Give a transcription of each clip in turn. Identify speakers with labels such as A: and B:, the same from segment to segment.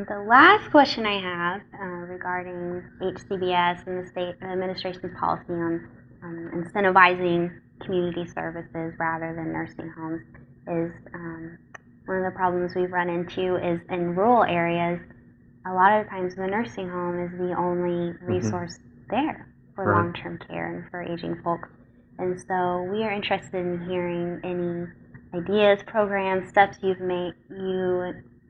A: The last question I have regarding HCBS and the state administration's policy on incentivizing community services rather than nursing homes is one of the problems we've run into is in rural areas, a lot of times the nursing home is the only resource there for long-term care and for aging folks. And so we are interested in hearing any ideas, programs, steps you've made,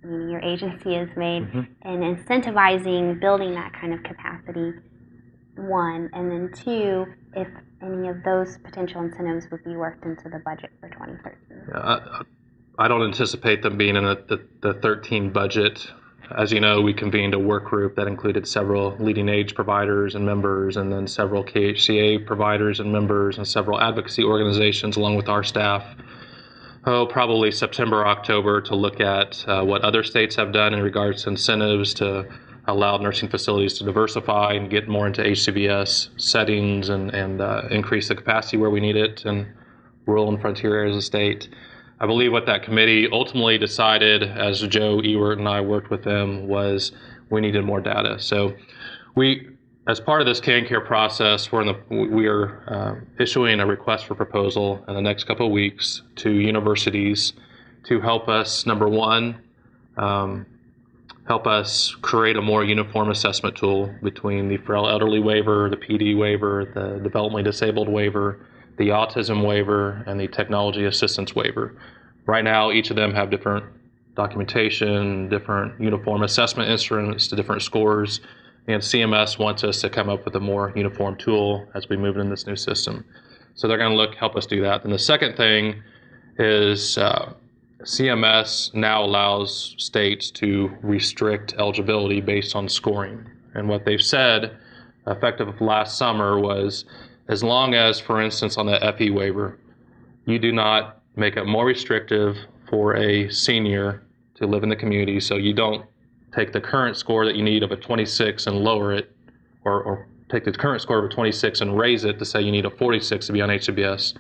A: your agency has made in incentivizing building that kind of capacity, one, and then two, if any of those potential incentives would be worked into the budget for 2013.
B: I don't anticipate them being in the 13 budget. As you know, we convened a work group that included several LeadingAge providers and members, and then several KHCA providers and members, and several advocacy organizations along with our staff. Probably September, October, to look at what other states have done in regards to incentives to allow nursing facilities to diversify and get more into HCBS settings and increase the capacity where we need it in rural and frontier areas of the state. I believe what that committee ultimately decided, as Joe Ewert and I worked with them, was we needed more data. So as part of this CanCare process, we are issuing a request for proposal in the next couple of weeks to universities to help us, number one, help us create a more uniform assessment tool between the frail elderly waiver, the PD waiver, the developmentally disabled waiver, the autism waiver, and the technology assistance waiver. Right now, each of them have different documentation, different uniform assessment instruments to different scores. And CMS wants us to come up with a more uniform tool as we move into this new system. So they're going to help us do that. And the second thing is CMS now allows states to restrict eligibility based on scoring. And what they've said, effective last summer, was as long as, for instance, on the FE waiver, you do not make it more restrictive for a senior to live in the community, so you don't take the current score that you need of a 26 and lower it, or take the current score of a 26 and raise it to say you need a 46 to be on HCBS.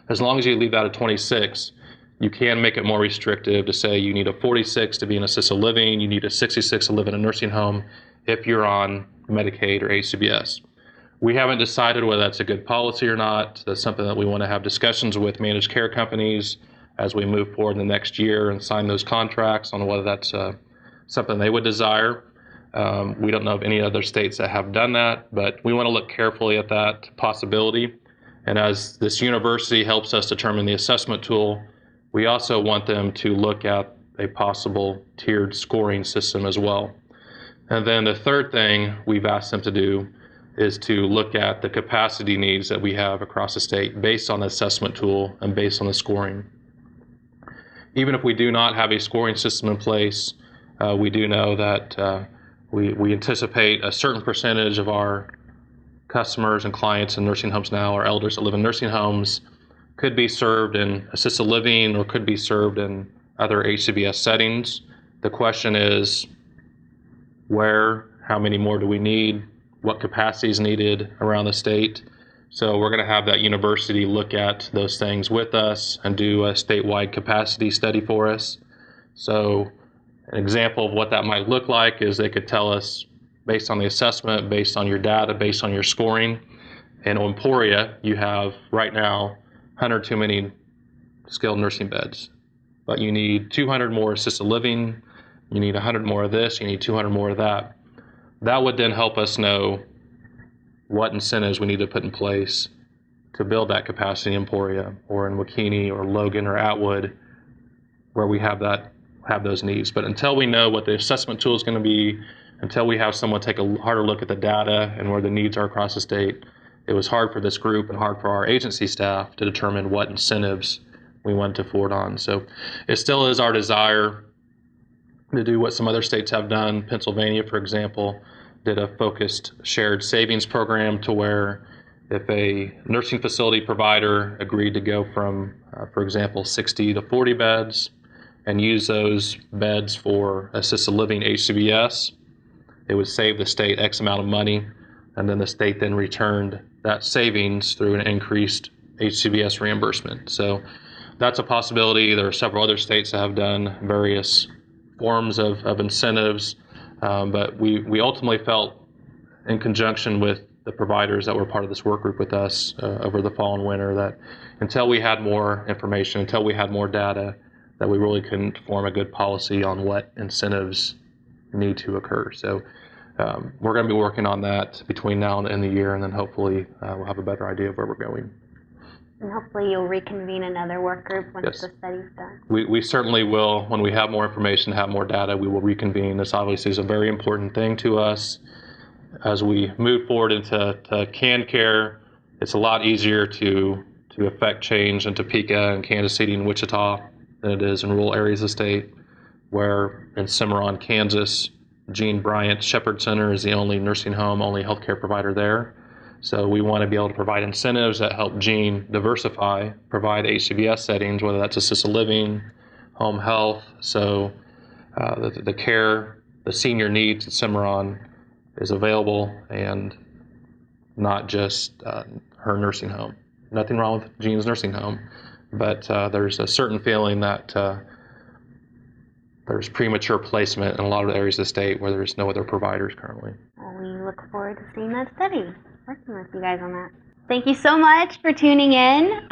B: As long as you leave out a 26, you can make it more restrictive to say you need a 46 to be in assisted living, you need a 66 to live in a nursing home if you're on Medicaid or HCBS. We haven't decided whether that's a good policy or not. That's something that we want to have discussions with managed care companies as we move forward in the next year and sign those contracts on whether that's something they would desire. We don't know of any other states that have done that, but we want to look carefully at that possibility. And as this university helps us determine the assessment tool, we also want them to look at a possible tiered scoring system as well. And then the third thing we've asked them to do is to look at the capacity needs that we have across the state based on the assessment tool and based on the scoring. Even if we do not have a scoring system in place, we do know that we anticipate a certain percentage of our customers and clients in nursing homes now, or elders that live in nursing homes, could be served in assisted living or could be served in other HCBS settings. The question is where, how many more do we need, what capacity is needed around the state. So we're going to have that university look at those things with us and do a statewide capacity study for us. So an example of what that might look like is they could tell us, based on the assessment, based on your data, based on your scoring, in Emporia, you have right now 100 too many skilled nursing beds, but you need 200 more assisted living, you need 100 more of this, you need 200 more of that. That would then help us know what incentives we need to put in place to build that capacity in Emporia or in McKinney or Logan or Atwood, where we have those needs. But until we know what the assessment tool is going to be, until we have someone take a harder look at the data and where the needs are across the state, it was hard for this group and hard for our agency staff to determine what incentives we wanted to forward on. So it still is our desire to do what some other states have done. Pennsylvania, for example, did a focused shared savings program to where if a nursing facility provider agreed to go from, for example, 60 to 40 beds and use those beds for assisted living HCBS, it would save the state X amount of money, and then the state then returned that savings through an increased HCBS reimbursement. So that's a possibility. There are several other states that have done various forms of incentives. But we ultimately felt, in conjunction with the providers that were part of this work group with us over the fall and winter, that until we had more information, until we had more data, that we really couldn't form a good policy on what incentives need to occur. So we're going to be working on that between now and the end of the year, and then hopefully we'll have a better idea of where we're going.
A: And hopefully you'll reconvene another work group once
B: Yes.
A: the study's done.
B: We certainly will. When we have more information, have more data, we will reconvene. This obviously is a very important thing to us. As we move forward into canned care, it's a lot easier to affect change in Topeka and Kansas City and Wichita than it is in rural areas of the state, where in Cimarron, Kansas, Gene Bryant Shepherd Center is the only nursing home, only healthcare provider there. So we want to be able to provide incentives that help Gene diversify, provide HCBS settings, whether that's assisted living, home health. So the care, the senior needs at Cimarron is available, and not just her nursing home. Nothing wrong with Gene's nursing home, but there's a certain feeling that there's premature placement in a lot of areas of the state where there's no other providers currently.
A: Well, we look forward to seeing that study, working with you guys on that. Thank you so much for tuning in.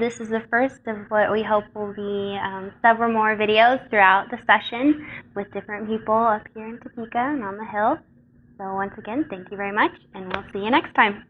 A: This is the first of what we hope will be several more videos throughout the session with different people up here in Topeka and on the Hill. So once again, thank you very much, and we'll see you next time.